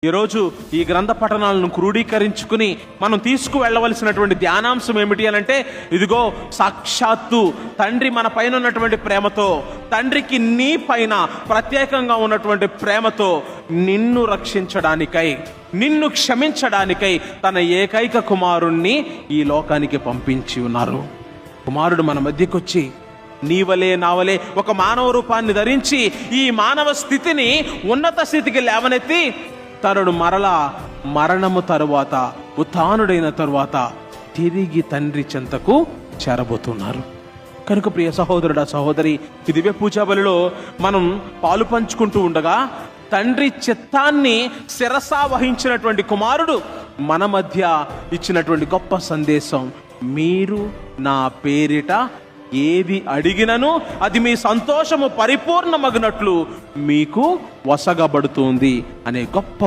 ఈరోజు ఈ గ్రంథ పఠనాలను క్రోడీకరించుకుని మనం తీసుకువెళ్ళవలసినటువంటి ధ్యానాంశం ఏమిటి అని అంటే, ఇదిగో సాక్షాత్తు తండ్రి మన పైన ఉన్నటువంటి ప్రేమతో, తండ్రికి నీ పైన ప్రత్యేకంగా ఉన్నటువంటి ప్రేమతో నిన్ను రక్షించడానికై, నిన్ను క్షమించడానికై తన ఏకైక కుమారుణ్ణి ఈ లోకానికి పంపించి ఉన్నారు. కుమారుడు మన మధ్యకొచ్చి నీవలే నావలే ఒక మానవ రూపాన్ని ధరించి ఈ మానవ స్థితిని ఉన్నత స్థితికి లేవనెత్తి తనను మరలా మరణము తరువాత ఉత్థానుడైన తరువాత తిరిగి తండ్రి చెంతకు చేరబోతున్నారు. కనుక ప్రియ సహోదరుడా సహోదరి, ఈ దివ్య పూజా బలిలో మనం పాలు పంచుకుంటూ ఉండగా తండ్రి చిత్తాన్ని శిరసా వహించినటువంటి కుమారుడు మన మధ్య ఇచ్చినటువంటి గొప్ప సందేశం, మీరు నా పేరిట ఏది అడిగినను అది మీ సంతోషము పరిపూర్ణమగినట్లు మీకు వసగబడుతుంది అనే గొప్ప